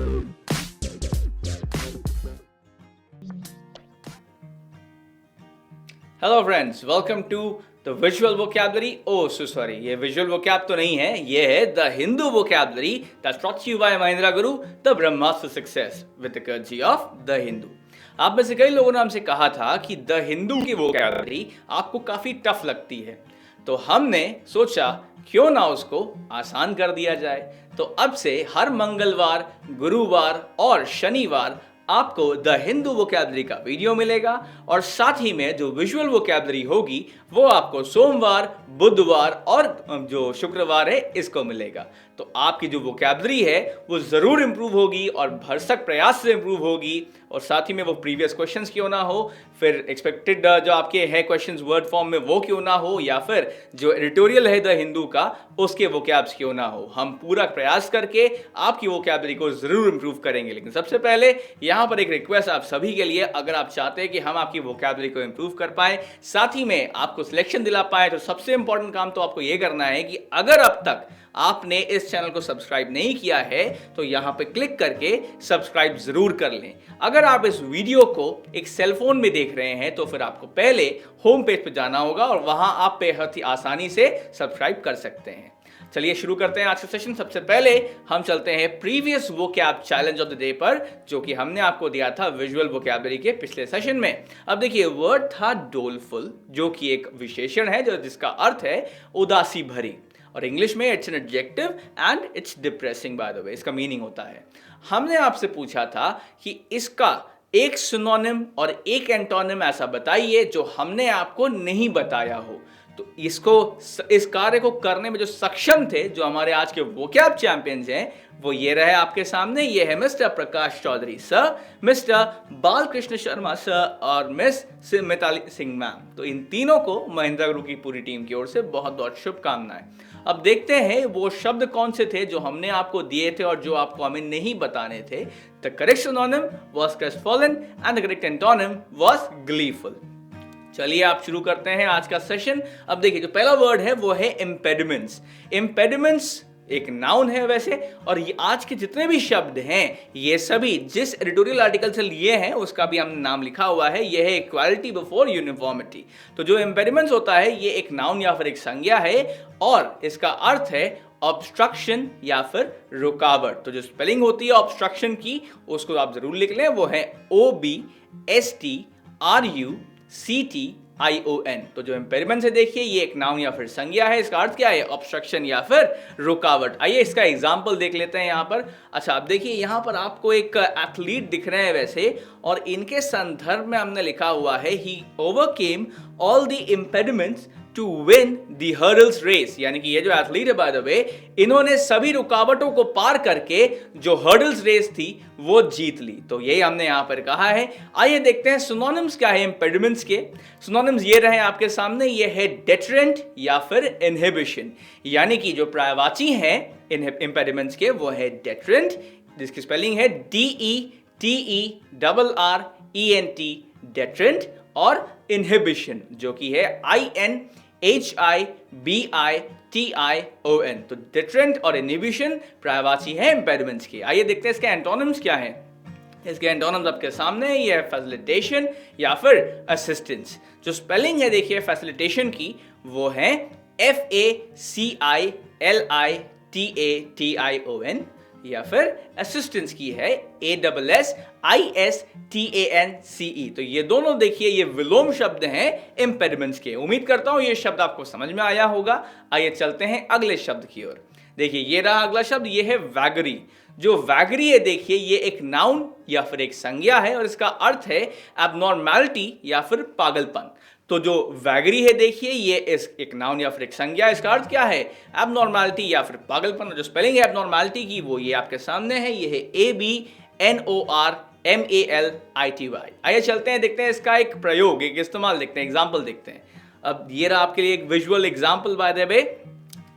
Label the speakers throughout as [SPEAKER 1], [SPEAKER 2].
[SPEAKER 1] Hello friends, welcome to the visual vocabulary. Sorry, ये visual vocab तो नहीं है, ये है the Hindu vocabulary that's brought to you by Mahindra Guru, the Brahmastra success with the courtesy of the Hindu. आप में से कई लोगों ने हमसे कहा था कि द हिंदू की वोकैबुलरी आपको काफी टफ लगती है, तो हमने सोचा क्यों ना उसको आसान कर दिया जाए। तो अब से हर मंगलवार, गुरुवार और शनिवार आपको द हिंदू वोकैबुलरी का वीडियो मिलेगा और साथ ही में जो विजुअल वोकैबुलरी होगी वो आपको सोमवार, बुधवार और जो शुक्रवार है इसको मिलेगा। तो आपकी जो वोकैबुलरी है वो जरूर इंप्रूव होगी और भरसक प्रयास से इंप्रूव होगी, और साथ ही में वो प्रीवियस क्वेश्चंस क्यों ना हो, फिर एक्सपेक्टेड जो आपके हैं क्वेश्चंस वर्ड फॉर्म में वो क्यों ना हो, या फिर जो एडिटोरियल है द हिंदू का उसके वोकैब्स क्यों ना हो, हम पूरा प्रयास करके आपकी वोकैबुलरी को जरूर इंप्रूव करेंगे। लेकिन सबसे पहले यहाँ पर एक रिक्वेस्ट आप सभी के लिए, अगर आप चाहते हैं कि हम आपकी वोकैबुलरी को इंप्रूव कर पाए, साथ ही में आपको सिलेक्शन दिला पाए, तो सबसे इंपॉर्टेंट काम तो आपको ये करना है कि अगर अब तक आपने इस चैनल को सब्सक्राइब नहीं किया है तो यहां पे क्लिक करके सब्सक्राइब जरूर कर लें। अगर आप इस वीडियो को एक सेलफोन में देख रहे हैं तो फिर आपको पहले होम पेज पे जाना होगा और वहां आप बेहद ही आसानी से सब्सक्राइब कर सकते हैं। चलिए शुरू करते हैं आज का सेशन। सबसे पहले हम चलते हैं previous vocab challenge of the day पर, जो कि हमने आपको दिया था विजुअल वोकैबुलरी के पिछले सेशन में। अब देखिए, वर्ड था डोलफुल, जो कि एक विशेषण है जो जिसका अर्थ है उदासी भरी, और इंग्लिश में it's an adjective and it's depressing by the way, इसका मीनिंग होता है। हमने आपसे पूछा था कि इसका एक सिनोनिम और एक एंटोनिम ऐसा बताइए जो हमने आपको नहीं बताया हो। तो इस कार्य को करने में जो सक्षम थे, जो हमारे आज के वोकैब चैंपियंस हैं, वो ये रहे आपके सामने। ये है mister Prakash Chaudhary sir, mister Balkrishna Sharma sir और मिस मिताली सिंह मैम। तो इन तीनों को महिंद्रा गुरु की पूरी टीम की ओर से बहुत बहुत शुभकामनाएं। अब देखते हैं वो शब्द कौन से थे जो हमने आपको दिए थे और जो आपको हमें नहीं बताने थे। The correct synonym was crestfallen and the correct antonym was gleeful। चलिए आप शुरू करते हैं आज का सेशन। अब देखिए, जो पहला वर्ड है वो है इम्पेडिमेंट्स। इम्पेडिमेंट्स एक नाउन है वैसे, और ये आज के जितने भी शब्द हैं ये सभी जिस एडिटोरियल आर्टिकल से लिए हैं उसका भी हमने नाम लिखा हुआ है, ये है इक्वालिटी बिफोर यूनिफॉर्मिटी। तो जो इम्पेडिमेंट्स होता है ये एक नाउन या फिर एक संज्ञा है और इसका अर्थ है ऑब्स्ट्रक्शन या फिर रुकावट। तो जो स्पेलिंग होती है ऑब्स्ट्रक्शन की उसको आप जरूर लिख लें, वो है OBSTRUCTION। तो जो इम्पेडिमेंट है देखिए, ये एक नाउन या फिर संज्ञा है, इसका अर्थ क्या है ऑब्स्ट्रक्शन या फिर रुकावट। आइए इसका एग्जांपल देख लेते हैं यहाँ पर। अच्छा, आप देखिए यहाँ पर आपको एक एथलीट दिख रहे हैं वैसे, और इनके संदर्भ में हमने लिखा हुआ है ही overcame all the impediments to win the hurdles race, यानी कि ये जो एथलीट है बाय द वे, इन्होंने सभी रुकावटों को पार करके जो हर्डल्स रेस थी वो जीत ली। तो यही हमने यहां पर कहा है। आइए देखते हैं सिनोनिम्स क्या है इम्पेडिमेंट्स के। सिनोनिम्स ये रहे आपके सामने, ये है डेटरेंट या फिर इनहिबिशन, यानी कि जो पर्यायवाची हैं इम्पेडिमेंट्स के वो है डेटरेंट, जिसकी स्पेलिंग है DETERRENT डेटरेंट, और इनहिबिशन जो कि है INHIBITION। तो डेटरेंट और इनहिबिशन पर्यायवाची है इम्पेडिमेंट्स की। आइए देखते हैं इसके एंटोनिम्स क्या हैं। इसके एंटोनिम्स आपके सामने, ये है फैसिलिटेशन या फिर असिस्टेंस। जो स्पेलिंग है देखिए फैसिलिटेशन की वो है FACILITATION, या फिर असिस्टेंस की है ASSISTANCE। तो ये दोनों देखिए ये विलोम शब्द हैं इम्पेडिमेंट्स के। उम्मीद करता हूं ये शब्द आपको समझ में आया होगा। आइए चलते हैं अगले शब्द की ओर। देखिए ये रहा अगला शब्द, ये है वैगरी। जो वैगरी है देखिए ये एक नाउन या फिर एक संज्ञा है और इसका अर्थ है एबनॉर्मैलिटी या फिर पागलपन। तो जो वैगरी है देखिए ये एक नाउन या फिर एक संज्ञा, इसका अर्थ क्या है एबनॉर्मैलिटी या फिर पागलपन। जो स्पेलिंग है एबनॉर्मैलिटी की वो ये आपके सामने है, ये है ABNORMALITY। आइए चलते हैं देखते हैं इसका एक प्रयोग, एक इस्तेमाल देखते हैं, एग्जाम्पल देखते हैं। अब ये रहा आपके लिए एक visual example by the way.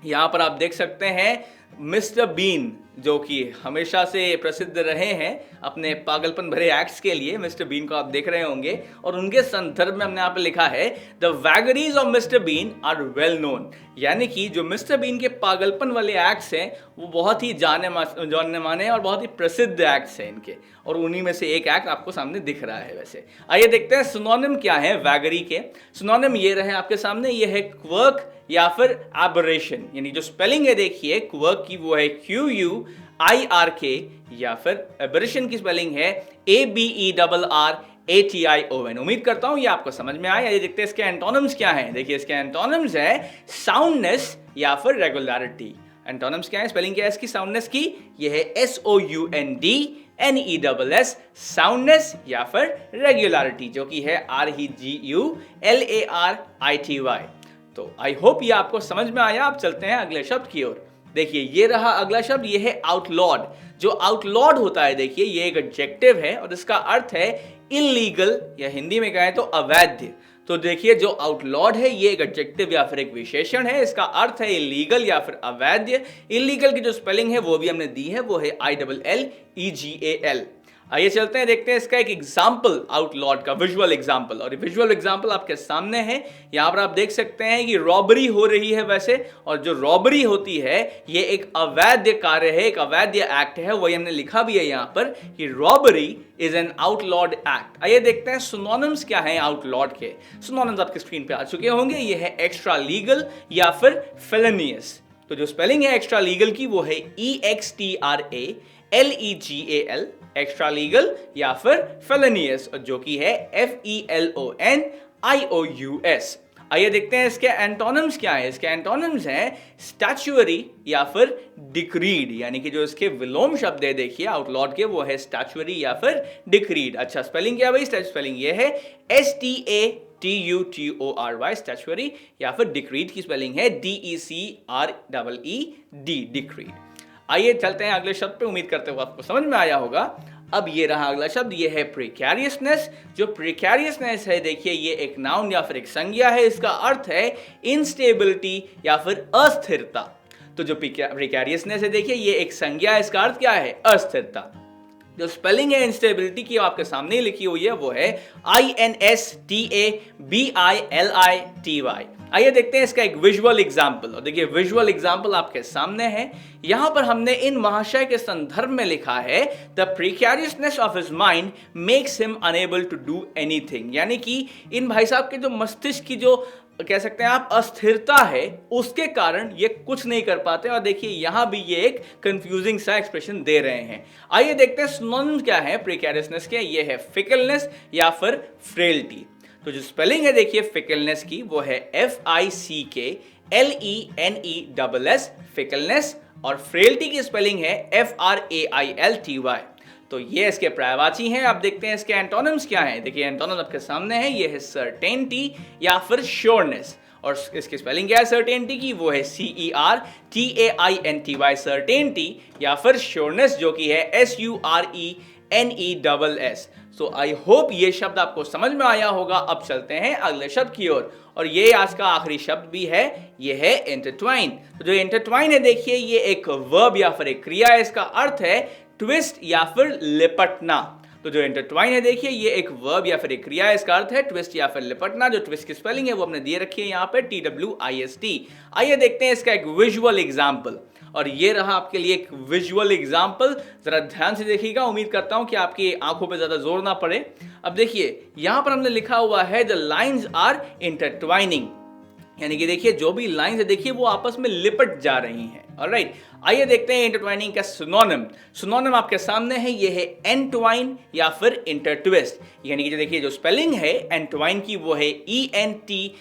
[SPEAKER 1] यहाँ पर आप देख सकते हैं मिस्टर बीन जो कि हमेशा से प्रसिद्ध रहे हैं अपने पागलपन भरे एक्ट्स के लिए, मिस्टर बीन को आप देख रहे होंगे, और उनके संदर्भ में हमने यहाँ पे लिखा है the vagaries of mister Bean are well known, यानी कि जो मिस्टर बीन के पागलपन वाले एक्ट्स हैं वो बहुत ही जाने माने और बहुत ही प्रसिद्ध एक्ट्स हैं इनके, और उन्हीं में से एक एक्ट आपको सामने दिख रहा है। वैसे आइए देखते हैं सिनोनिम क्या है वैगरी के। सिनोनिम ये रहे आपके सामने, ये है क्वर्क या फिर एबरेशन, यानी जो स्पेलिंग है देखिए क्वर्क की वो है QUIRK, या फिर एबरेशन की स्पेलिंग है ABERRATION। उम्मीद करता हूं ये आपको समझ में आया। ये देखते हैं इसके एंटोनिम्स क्या हैं। देखिए इसके एंटोनिम्स है साउंडनेस या फिर रेगुलरिटी। एंटोनिम्स क्या है, स्पेलिंग क्या है इसकी साउंडनेस की, ये है SOUNDNESS, साउंडनेस या फिर रेगुलरिटी, जो कि है REGULARITY। तो आई होप ये आपको समझ में आया। अब चलते हैं अगले शब्द की ओर। देखिए ये रहा अगला शब्द, ये है आउटलॉड। जो आउटलॉड होता है देखिए ये एक एडजेक्टिव है और इसका अर्थ है इलीगल, या हिंदी में कहें तो अवैध। तो देखिए जो आउटलॉड है ये एक एडजेक्टिव या फिर एक विशेषण है, इसका अर्थ है इलीगल या फिर अवैध। इलीगल की जो स्पेलिंग है वो भी हमने दी है, वो है ILLEGAL। आइए चलते हैं, देखते हैं इसका एक एग्जाम्पल आउटलॉड का, विजुअल एग्जाम्पल। और विजुअल एग्जाम्पल आपके सामने है। यहाँ पर आप देख सकते हैं कि रॉबरी हो रही है वैसे, और जो रॉबरी होती है ये एक अवैध कार्य है, एक अवैध एक्ट है। वही हमने लिखा भी है यहाँ पर कि robbery is an outlawed act. आइए देखते हैं सिनोनिम्स क्या है आउटलॉड के। सिनोनिम्स आपके स्क्रीन पे आ चुके होंगे। ये है एक्स्ट्रा लीगल या फिर फेलेनियस। तो जो स्पेलिंग है एक्स्ट्रा लीगल की वो है EXTRALEGAL, एक्स्ट्रा लीगल या फिर फेलेनियस, जो कि है FELONIOUS। आइए देखते हैं इसके एंटोनिम्स क्या है। इसके एंटोनिम्स हैं स्टैच्यूअरी या फिर डिक्रीड, यानी कि जो इसके विलोम शब्द है देखिए आउटलॉड के वो है स्टैच्यूअरी या फिर डिक्रीड। अच्छा स्पेलिंग क्या भाई, स्पेलिंग ये है STATUTORY, स्टैच्यूअरी, या फिर डिक्रीड की स्पेलिंग है DECREED, डिक्रीड। आइए चलते हैं अगले शब्द पे, उम्मीद करते हुए आपको समझ में आया होगा। अब ये रहा अगला शब्द, ये है प्रिकैरियसनेस। जो प्रिकैरियसनेस है देखिए ये एक नाउन या फिर एक संज्ञा है। इसका अर्थ है इनस्टेबिलिटी या फिर अस्थिरता। तो जो प्रिकैरियसनेस है देखिए ये एक संज्ञा है, इसका अर्थ क्या है, अस्थिरता। जो स्पेलिंग है इंस्टेबिलिटी की आपके सामने लिखी हुई है वो है INSTABILITY। आइए देखते हैं इसका एक विजुअल एग्जाम्पल। और देखिए विजुअल एग्जाम्पल आपके सामने है। यहां पर हमने इन महाशय के संदर्भ में लिखा है the precariousness of his mind makes him unable to do anything, यानी कि इन भाई साहब के जो मस्तिष्क की जो कह सकते हैं आप अस्थिरता है उसके कारण ये कुछ नहीं कर पाते। और देखिए यहां भी ये एक कंफ्यूजिंग सा एक्सप्रेशन दे रहे हैं। आइए देखते हैं सिनोनिम्स क्या है प्रिकैरियसनेस के। ये है फिकलनेस या फिर फ्रेल्टी। तो जो स्पेलिंग है देखिए फिकलनेस की वो है FICKLENESS, फिकलनेस, और फ्रेल्टी की स्पेलिंग है FRAILTY। तो ये इसके पर्यायवाची हैं। आप देखते हैं इसके एंटोनिम्स क्या हैं। देखिए एंटोनिम्स आपके सामने है, ये है सर्टेनिटी या फिर श्योरनेस, और इसकी स्पेलिंग क्या है सर्टेनिटी की, वो है CERTAINTY, सर्टेनिटी या फिर श्योरनेस, जो कि है SURENESS। सो आई होप ये शब्द आपको समझ में आया होगा। अब चलते हैं अगले शब्द की ओर, और ये आज का आखिरी शब्द भी है, ये है इंटरट्वाइन। तो जो इंटरट्वाइन है देखिए ये एक वर्ब या फिर एक क्रिया है। इसका अर्थ है ट्विस्ट या फिर लिपटना। तो जो इंटरट्वाइन है देखिए ये एक वर्ब या फिर एक क्रिया है। इसका अर्थ है ट्विस्ट या फिर लिपटना। जो ट्विस्ट की स्पेलिंग है वो हमने दिए रखी है यहाँ पे TWIST। आइए देखते हैं इसका एक विजुअल एग्जाम्पल, और ये रहा आपके लिए एक विजुअल एग्जाम्पल। जरा ध्यान से देखिएगा, उम्मीद करता हूं कि आपकी आंखों पे ज्यादा जोर ना पड़े। अब देखिए यहां पर हमने लिखा हुआ है द लाइन्स आर इंटरट्वाइनिंग, यानी कि देखिए जो भी लाइन्स है देखिए वो आपस में लिपट जा रही हैं। ऑलराइट, आइए देखते हैं इंटरट्वाइनिंग का सिनोनिम। सिनोनिम आपके सामने है, ये है एंटवाइन या फिर इंटरट्विस्ट, यानी कि जो देखिए जो स्पेलिंग है एंटवाइन की वो है ENTWINE,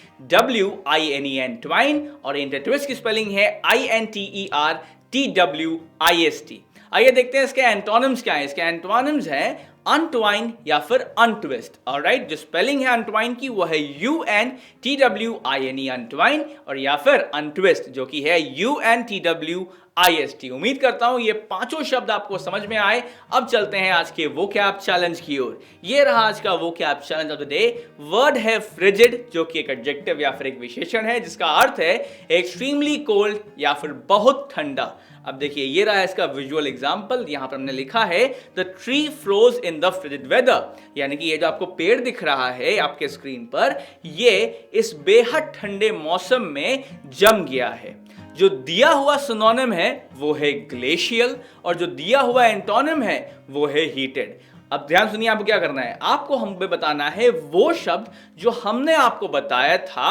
[SPEAKER 1] ट्वाइन, और इंटरट्विस्ट की स्पेलिंग है INTERTWIST। आइए देखते हैं इसके एंटोनिम्स क्या है। इसके एंटोनिम्स हैं अनट्वाइन या फिर अनट्विस्ट। ऑलराइट, जो स्पेलिंग है अनट्वाइन की वो है UNTWINE, अनट्वाइन, और या फिर अनट्विस्ट जो कि है UNTWIST। उम्मीद करता हूं ये पांचों शब्द आपको समझ में आए। अब चलते हैं आज के वोकैब चैलेंज की ओर। ये रहा आज का vocab challenge of the day. Word है फ्रिजिड, जो कि एक एडजेक्टिव या फिर एक विशेषण है जिसका अर्थ है एक्सट्रीमली कोल्ड या फिर बहुत ठंडा। अब देखिए ये रहा इसका विजुअल एग्जाम्पल। यहाँ पर हमने लिखा है the tree froze in the frigid weather, यानी कि ये जो आपको पेड़ दिख रहा है आपके स्क्रीन पर, ये इस बेहद ठंडे मौसम में जम गया है। जो दिया हुआ सिनोनिम है वो है ग्लेशियल और जो दिया हुआ एंटोनिम है वो है हीटेड। अब ध्यान सुनिए, आपको क्या करना है, आपको हमें बताना है वो शब्द जो हमने आपको बताया था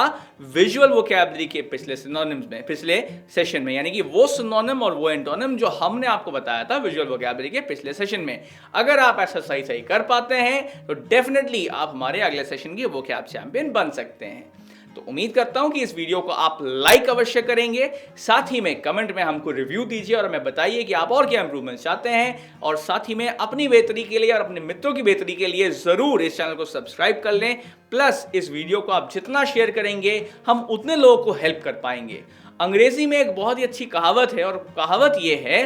[SPEAKER 1] विजुअल वोकैबुलरी के पिछले सिनोनिम्स में, पिछले सेशन में, यानी कि वो सिनोनिम और वो एंटोनिम जो हमने आपको बताया था विजुअल वोकैबुलरी के पिछले सेशन में। अगर आप ऐसा सही सही कर पाते हैं तो डेफिनेटली आप हमारे अगले सेशन के वोकैब चैंपियन बन सकते हैं। तो उम्मीद करता हूं कि इस वीडियो को आप लाइक अवश्य करेंगे, साथ ही में कमेंट में हमको रिव्यू दीजिए और हमें बताइए कि आप और क्या इंप्रूवमेंट चाहते हैं, और साथ ही में अपनी बेहतरी के लिए और अपने मित्रों की बेहतरी के लिए जरूर इस चैनल को सब्सक्राइब कर लें। प्लस इस वीडियो को आप जितना शेयर करेंगे हम उतने लोगों को हेल्प कर पाएंगे। अंग्रेजी में एक बहुत ही अच्छी कहावत है और कहावत यह है,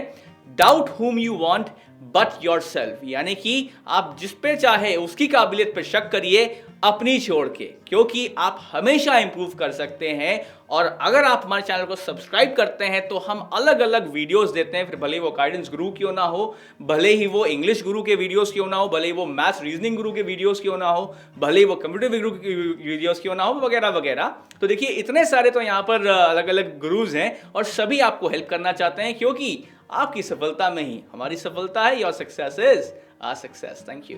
[SPEAKER 1] doubt whom you want but yourself, यानी कि आप जिस पे चाहे उसकी काबिलियत पर शक करिए अपनी छोड़ के, क्योंकि आप हमेशा इंप्रूव कर सकते हैं। और अगर आप हमारे चैनल को सब्सक्राइब करते हैं तो हम अलग अलग वीडियोस देते हैं, फिर भले ही वो गाइडेंस गुरु क्यों ना हो, भले ही वो इंग्लिश गुरु के वीडियोस क्यों ना हो, भले ही वो मैथ्स रीजनिंग गुरु के वीडियोस क्यों ना हो, भले ही वो कंप्यूटर गुरु के वीडियोस क्यों ना हो, वगैरह वगैरह। तो देखिए इतने सारे तो यहाँ पर अलग अलग गुरुज हैं और सभी आपको हेल्प करना चाहते हैं, क्योंकि आपकी सफलता में ही हमारी सफलता है। Your success is our success. Thank you.